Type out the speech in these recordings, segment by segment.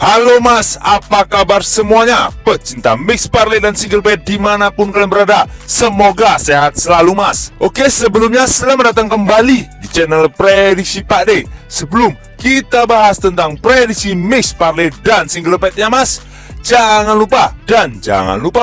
Halo mas, apa kabar semuanya? Pecinta mix parlay dan single bet dimanapun kalian berada, semoga sehat selalu mas. Oke, sebelumnya selamat datang kembali di channel Prediksi Pak D. Sebelum kita bahas tentang prediksi mix parlay dan single betnya mas, jangan lupa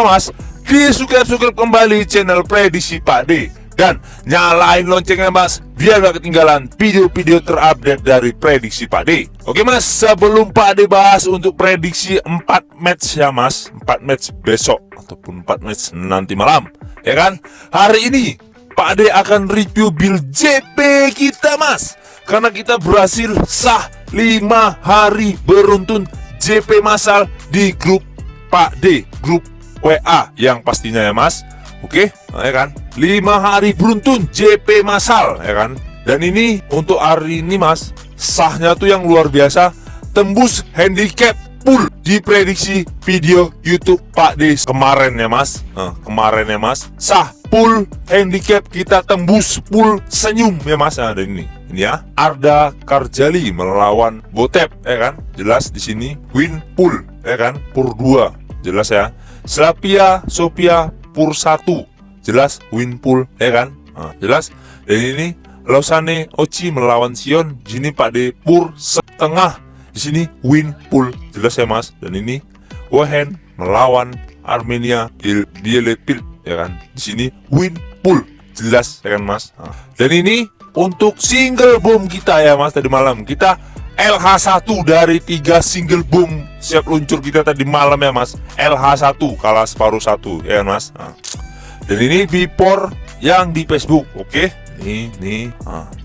mas, di subscribe kembali channel Prediksi Pak D. Dan nyalain loncengnya mas, biar gak ketinggalan video-video terupdate dari Prediksi Pak D. Oke mas, sebelum Pak D bahas untuk prediksi 4 match ya mas, 4 match besok ataupun 4 match nanti malam, ya kan? Hari ini Pak D akan review build JP kita mas, karena kita berhasil sah 5 hari beruntun JP massal di grup Pak D, grup WA yang pastinya ya mas. Oke, ya kan? 5 hari beruntun JP massal, ya kan? Dan ini untuk hari ini mas, sahnya tuh yang luar biasa, tembus handicap full di prediksi video YouTube Pak D kemarin ya mas. Kemarin ya mas, sah full handicap, kita tembus full senyum ya mas. Nah, dan ini ya, Arda Karjali melawan Botep, ya kan? Jelas di sini win full, ya kan? Pur 2, jelas ya. Slavia Sofia Pur 1, jelas win full, ya kan? Jelas. Dan ini Lausanne Oci melawan Sion, di sini Pak D pur setengah, di sini win full, jelas ya mas. Dan ini Wehen melawan Armenia Bielefeld, ya kan? Di sini win full, jelas ya kan mas. Dan ini untuk single boom kita ya mas, tadi malam kita LH1 dari 3 single boom siap luncur kita tadi malam ya mas. LH1 kalah separuh 1, ya kan mas. Dan ini before yang di Facebook, oke? Nih.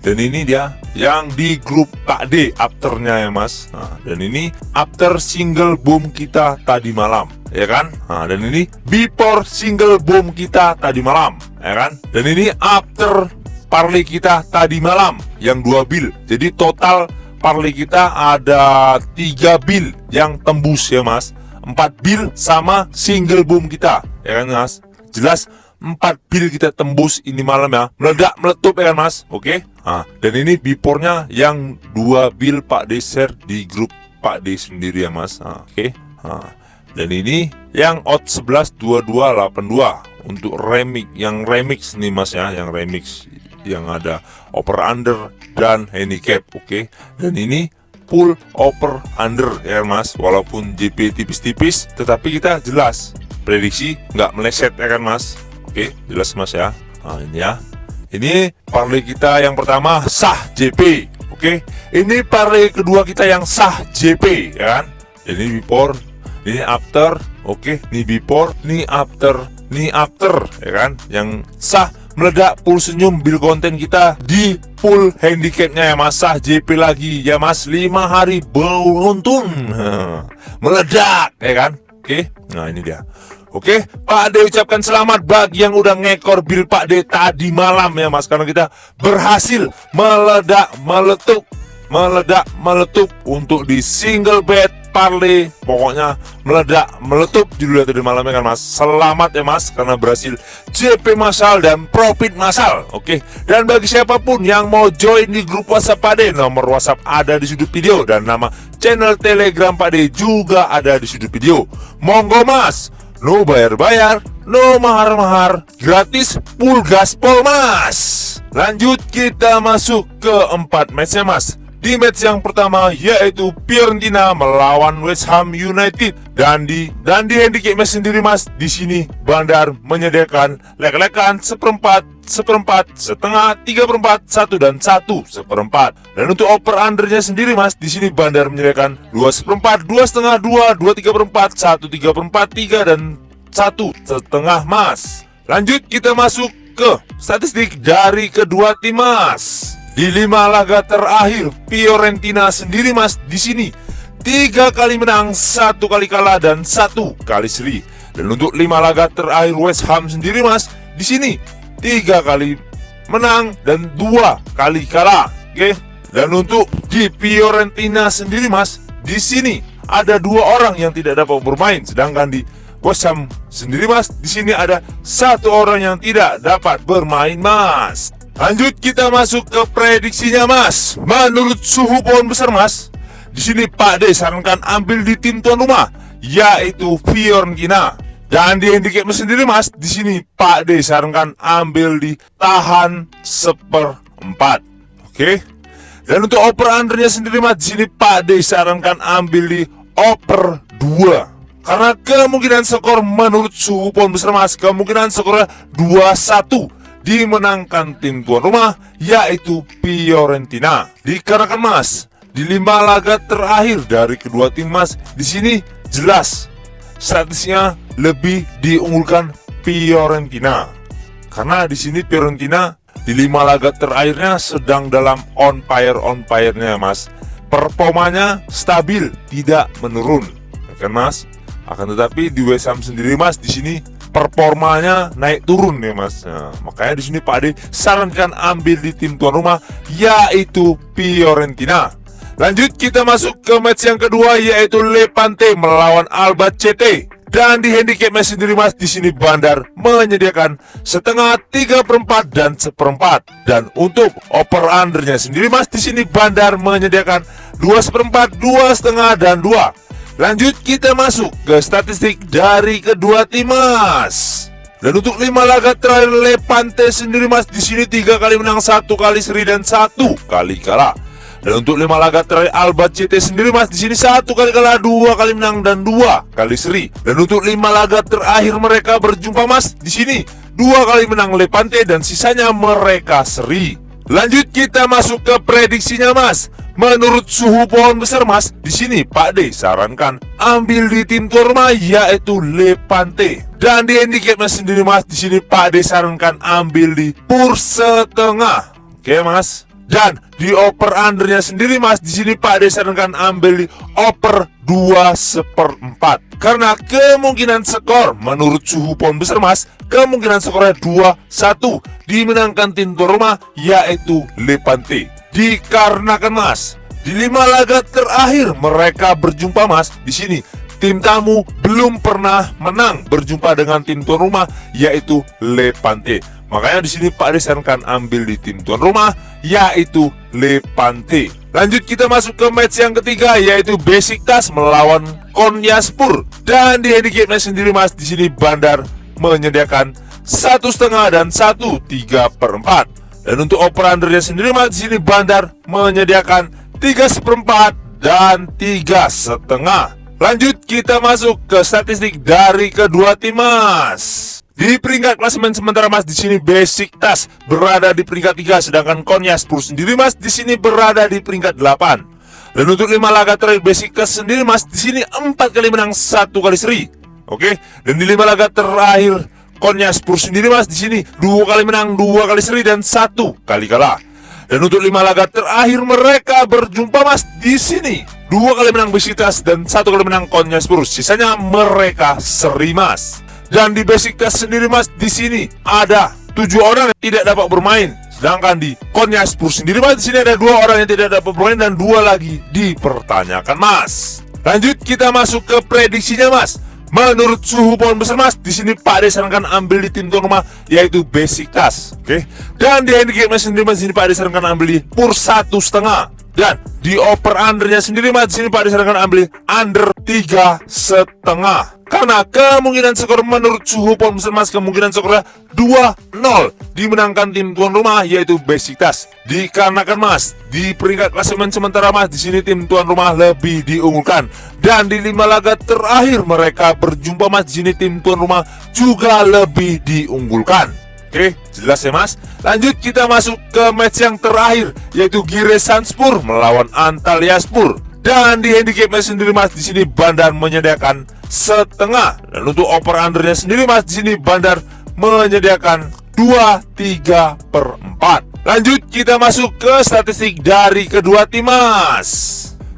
Dan ini dia yang di grup Pak D afternya ya mas. Dan ini after single boom kita tadi malam, ya kan? Dan ini before single boom kita tadi malam, ya kan? Dan ini after parlay kita tadi malam yang 2 bill. Jadi total parlay kita ada 3 bill yang tembus ya mas. 4 bill sama single boom kita, ya kan mas? Jelas 4 bill kita tembus ini malam ya, meledak meletup ya kan mas. Oke. Dan ini before-nya yang 2 bill Pak D share di grup Pak D sendiri ya mas. Oke. Dan ini yang odds 11 2282 untuk remix nih mas ya, yang remix yang ada over under dan handicap, oke. Dan ini full over under ya mas, walaupun JP tipis-tipis tetapi kita jelas prediksi nggak meleset ya kan mas. Oke, jelas mas ya. Ini ya, ini parlay kita yang pertama sah JP, oke. Ini parlay kedua kita yang sah JP, ya kan. Ini before, ini after, oke. Ini before, ini after, ya kan. Yang sah meledak full senyum bil konten kita di full handicapnya ya mas, sah JP lagi ya mas, 5 hari beruntun meledak, ya kan. Oke, nah ini dia. Oke, Pak D ucapkan selamat bagi yang udah ngekor bil Pak D tadi malam ya mas, karena kita berhasil meledak meletup untuk di single bet parlay, pokoknya meledak meletup judulnya tadi malam ya kan mas. Selamat ya mas, karena berhasil JP massal dan profit massal. Oke, dan bagi siapapun yang mau join di grup WhatsApp Pak D, nomor WhatsApp ada di sudut video dan nama channel Telegram Pak D juga ada di sudut video. Monggo mas, no bayar-bayar, no mahar-mahar, gratis full gaspol mas. Lanjut kita masuk ke 4 matchnya mas. Di match yang pertama yaitu Fiorentina melawan West Ham United, dan di handicap match sendiri mas, di sini Bandar menyediakan lek-lekan seperempat, setengah, 3/4, 1 dan 1/4. Dan untuk over undernya sendiri mas, di sini Bandar menyediakan 2/4, 2,5, 2, 2/3/4, 1/3/4, 3 dan 1,5 mas. Lanjut kita masuk ke statistik dari kedua tim mas. Di 5 laga terakhir Fiorentina sendiri mas, di sini 3 kali menang, 1 kali kalah dan 1 kali seri. Dan untuk 5 laga terakhir West Ham sendiri mas, di sini 3 kali menang dan 2 kali kalah. Oke. Dan untuk di Fiorentina sendiri mas, di sini ada 2 orang yang tidak dapat bermain, sedangkan di West Ham sendiri mas, di sini ada 1 orang yang tidak dapat bermain mas. Lanjut kita masuk ke prediksinya mas. Menurut suhu pohon besar mas, Di sini Pak D sarankan ambil di tim tuan rumah, yaitu Fiorentina. Dan di handicapnya sendiri mas, di sini Pak D sarankan ambil di tahan 1/4. Oke. Dan untuk over undernya sendiri mas, di sini Pak D sarankan ambil di over 2. Karena kemungkinan skor menurut suhu pohon besar mas, kemungkinan skornya 2-1 dimenangkan tim tuan rumah, yaitu Fiorentina. Dikarenakan mas, di 5 laga terakhir dari kedua tim mas, di sini jelas statistiknya lebih diunggulkan Fiorentina. Karena di sini Fiorentina di 5 laga terakhirnya sedang dalam on fire-nya mas. Performanya stabil, tidak menurun, kan mas? Akan tetapi di West Ham sendiri mas, di sini performanya naik turun ya mas. Nah, makanya di sini Pak Ade sarankan ambil di tim tuan rumah, yaitu Fiorentina. Lanjut kita masuk ke match yang kedua, yaitu Levante melawan Albacete. Dan di handicapnya sendiri mas, di sini Bandar menyediakan setengah, 3/4 dan 1/4. Dan untuk over undernya sendiri mas, di sini Bandar menyediakan 2/4, 2,5 dan 2. Lanjut kita masuk ke statistik dari kedua tim mas. Dan untuk 5 laga terakhir Levante sendiri mas, di sini 3 kali menang, 1 kali seri dan 1 kali kalah. Dan untuk 5 laga terakhir Albacete sendiri mas, di sini 1 kali kalah, 2 kali menang dan 2 kali seri. Dan untuk 5 laga terakhir mereka berjumpa mas, di sini 2 kali menang Levante dan sisanya mereka seri. Lanjut kita masuk ke prediksinya mas. Menurut suhu pohon besar mas, di sini Pak D sarankan ambil di tim tuan rumah, yaitu Levante. Dan di handicapnya sendiri mas, di sini Pak D sarankan ambil di pur setengah. Oke mas. Dan di over undernya sendiri mas, di sini Pak D sarankan ambil di over 2/4. Karena kemungkinan skor menurut suhu pohon besar mas, kemungkinan skornya 2-1 dimenangkan tim tuan rumah, yaitu Levante. Dikarenakan mas, di 5 laga terakhir mereka berjumpa mas, di sini tim tamu belum pernah menang berjumpa dengan tim tuan rumah, yaitu Levante. Makanya di sini Pak disarankan ambil di tim tuan rumah, yaitu Levante. Lanjut kita masuk ke match yang ketiga, yaitu Besiktas melawan Konyaspor. Dan di handicapnya sendiri mas, di sini Bandar menyediakan 1,5 dan 1/3/4. Dan untuk over undernya sendiri mas, di sini Bandar menyediakan 3/4 dan 3,5. Lanjut kita masuk ke statistik dari kedua tim mas. Di peringkat klasemen sementara mas, di sini Besiktas berada di peringkat 3, sedangkan Konyaspor sendiri mas, di sini berada di peringkat 8. Dan untuk 5 laga terakhir Besiktas sendiri mas, di sini 4 kali menang, 1 kali seri. Oke. Dan di 5 laga terakhir Konyaspor sendiri mas, di sini 2 kali menang, 2 kali seri dan 1 kali kalah. Dan untuk 5 laga terakhir mereka berjumpa mas, di sini 2 kali menang Besiktas dan 1 kali menang Konyaspor. Sisanya mereka seri mas. Dan di Besiktas sendiri mas, di sini ada 7 orang yang tidak dapat bermain. Sedangkan di Konyaspor sendiri mas, di sini ada 2 orang yang tidak dapat bermain dan 2 lagi dipertanyakan mas. Lanjut kita masuk ke prediksinya mas. Menurut suhu pohon besar mas, di sini Pak D sarankan ambil di tim tuan rumah, yaitu Besiktas. Oke. Dan di handicapnya sendiri mas, di sini Pak D sarankan ambil di pur 1,5. Dan di over undernya sendiri mas, di sini Pak D sarankan ambil di under 3,5. Karena kemungkinan skor menurut suhu pohon besar mas, kemungkinan skornya 2-0 dimenangkan tim tuan rumah, yaitu Besiktas. Dikarenakan mas, di peringkat klasemen sementara mas, di sini tim tuan rumah lebih diunggulkan. Dan di 5 laga terakhir mereka berjumpa mas, di sini tim tuan rumah juga lebih diunggulkan. Oke, jelas ya mas. Lanjut kita masuk ke match yang terakhir, yaitu Giresunspor melawan Antalyaspor. Dan di handicapnya sendiri mas, di sini Bandar menyediakan setengah. Dan untuk over undernya sendiri mas, di sini Bandar menyediakan 2/3/4. Lanjut kita masuk ke statistik dari kedua tim mas.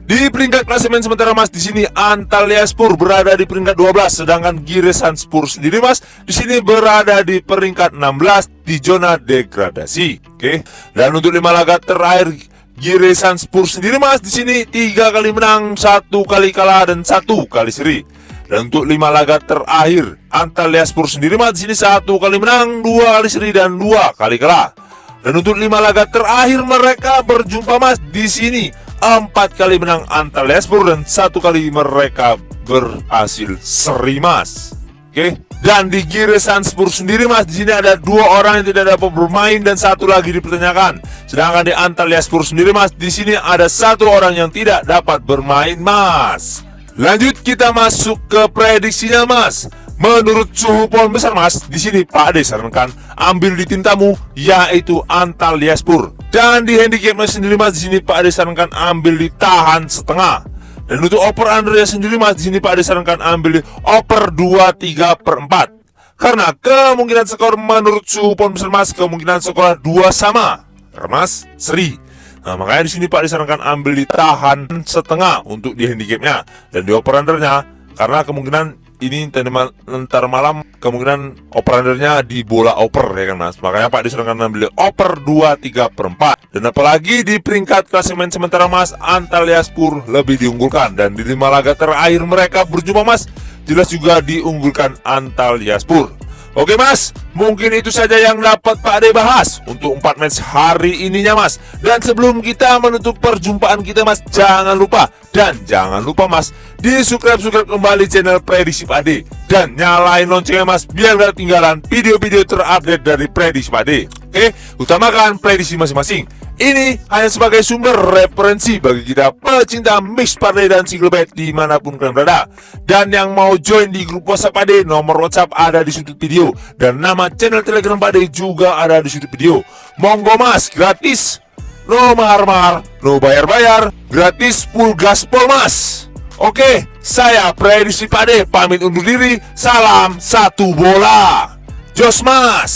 Di peringkat klasemen sementara mas, di sini Antalyaspor berada di peringkat 12, sedangkan Giresunspor sendiri mas, di sini berada di peringkat 16 di zona degradasi. Oke. Dan untuk 5 laga terakhir Giresunspor sendiri mas, di sini 3 kali menang, 1 kali kalah dan 1 kali seri. Dan untuk 5 laga terakhir Antalyaspor sendiri mas, di sini 1 kali menang, 2 kali seri dan 2 kali kalah. Dan untuk 5 laga terakhir mereka berjumpa mas, di sini 4 kali menang Antalyaspor dan 1 kali mereka berhasil seri, Mas. Oke. Dan di Giresunspor sendiri, Mas, di sini ada 2 orang yang tidak dapat bermain dan 1 lagi dipertanyakan. Sedangkan di Antalyaspor sendiri, Mas, di sini ada 1 orang yang tidak dapat bermain, Mas. Lanjut kita masuk ke prediksinya, Mas. Menurut suhu pohon besar, Mas, di sini Pak Ade sarankan ambil di tim tamu yaitu Antalyaspor. Dan di handicapnya sendiri, Mas, di sini Pak Ade sarankan ambil di tahan setengah. Dan untuk over undernya sendiri, Mas, di sini Pak Ade sarankan ambil di over 23/4. Karena kemungkinan skor menurut suhu pohon besar, Mas, kemungkinan skor 2 sama. Karena, Mas, seri. Nah, makanya di sini Pak Ade sarankan ambil di tahan setengah untuk di handicapnya. Dan di over undernya, karena kemungkinan ini ntar malam kemungkinan over-undernya di bola over, ya kan, Mas. Makanya Pak disarankan ambil over 23/4. Dan apalagi di peringkat klasemen sementara, Mas, Antalyaspor lebih diunggulkan. Dan di 5 laga terakhir mereka berjumpa, Mas, jelas juga diunggulkan Antalyaspor. Oke, Mas, mungkin itu saja yang dapat Pak Ade bahas untuk 4 match hari ininya, Mas. Dan sebelum kita menutup perjumpaan kita, Mas, jangan lupa Mas, di-subscribe kembali channel Prediksi Pak Ade dan nyalain loncengnya, Mas, biar gak ketinggalan video-video terupdate dari Prediksi Pak Ade. Oke, utamakan prediksi masing-masing. Ini hanya sebagai sumber referensi bagi kita pecinta mix parlay dan single bet dimanapun kalian berada. Dan yang mau join di grup WhatsApp Pak Ade, nomor WhatsApp ada di sudut video dan nama channel Telegram Pak Ade juga ada di sudut video. Monggo, Mas, gratis, no mahar-mahar, no bayar-bayar, gratis full gaspol, Mas. Oke, saya Prediksi Pak Ade pamit undur diri. Salam satu bola, jos, Mas.